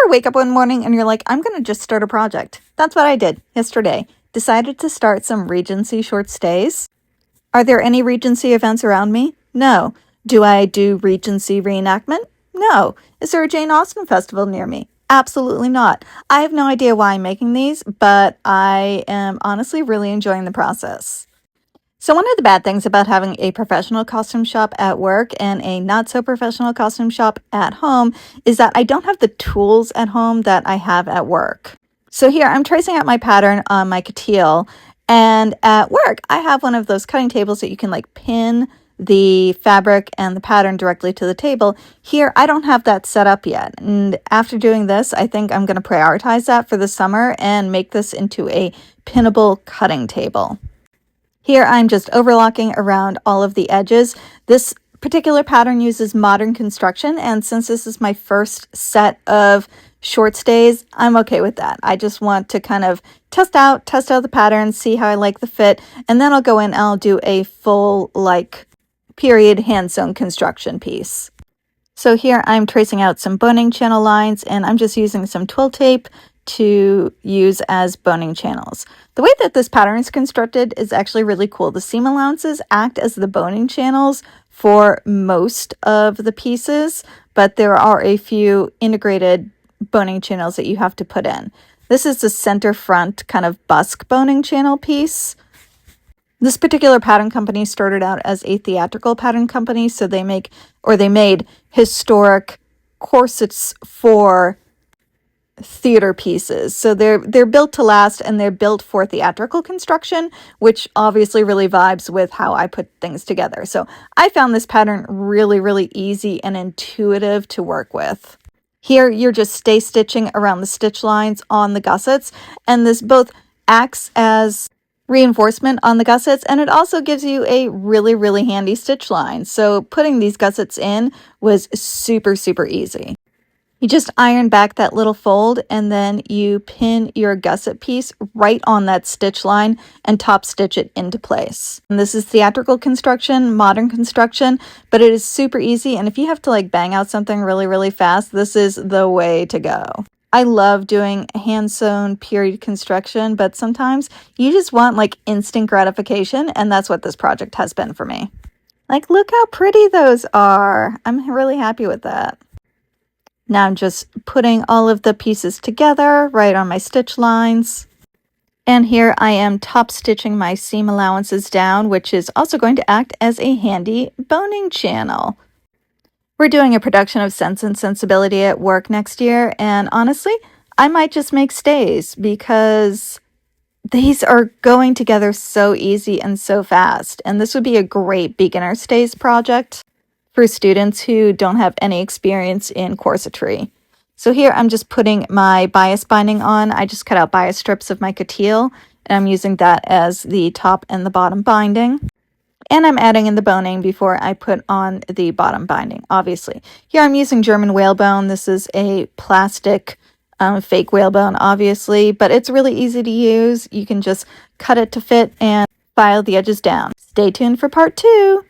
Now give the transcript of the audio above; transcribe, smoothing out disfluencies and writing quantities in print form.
ever wake up one morning and you're like, I'm going to just start a project? That's what I did yesterday. Decided to start some Regency short stays. Are there any Regency events around me? No. Do I do Regency reenactment? No. Is there a Jane Austen festival near me? Absolutely not. I have no idea why I'm making these, but I am honestly really enjoying the process. So one of the bad things about having a professional costume shop at work and a not so professional costume shop at home is that I don't have the tools at home that I have at work. So here I'm tracing out my pattern on my coutil, and at work I have one of those cutting tables that you can like pin the fabric and the pattern directly to the table. Here I don't have that set up yet, and after doing this I think I'm going to prioritize that for the summer and make this into a pinnable cutting table. Here I'm just overlocking around all of the edges. This particular pattern uses modern construction, and since this is my first set of short stays, I'm okay with that. I just want to kind of test out the pattern, see how I like the fit, and then I'll go in and I'll do a full like period hand sewn construction piece. So here I'm tracing out some boning channel lines, and I'm just using some twill tape to use as boning channels. The way that this pattern is constructed is actually really cool. The seam allowances act as the boning channels for most of the pieces, but there are a few integrated boning channels that you have to put in. This is the center front kind of busk boning channel piece. This particular pattern company started out as a theatrical pattern company, so they made historic corsets for theater pieces. So they're built to last, and they're built for theatrical construction, which obviously really vibes with how I put things together. So I found this pattern really, really easy and intuitive to work with. Here you're just stay stitching around the stitch lines on the gussets, and this both acts as reinforcement on the gussets, and it also gives you a really, really handy stitch line. So putting these gussets in was super, super easy. You just iron back that little fold, and then you pin your gusset piece right on that stitch line and top stitch it into place. And this is theatrical construction, modern construction, but it is super easy. And if you have to like bang out something really, really fast, this is the way to go. I love doing hand sewn period construction, but sometimes you just want like instant gratification, and that's what this project has been for me. Like, look how pretty those are. I'm really happy with that. Now I'm just putting all of the pieces together right on my stitch lines. And here I am top stitching my seam allowances down, which is also going to act as a handy boning channel. We're doing a production of Sense and Sensibility at work next year, and honestly, I might just make stays because these are going together so easy and so fast. And this would be a great beginner stays project for students who don't have any experience in corsetry. So here I'm just putting my bias binding on. I just cut out bias strips of my coutil, and I'm using that as the top and the bottom binding. And I'm adding in the boning before I put on the bottom binding, obviously. Here I'm using German whalebone. This is a plastic fake whalebone, obviously, but it's really easy to use. You can just cut it to fit and file the edges down. Stay tuned for part 2.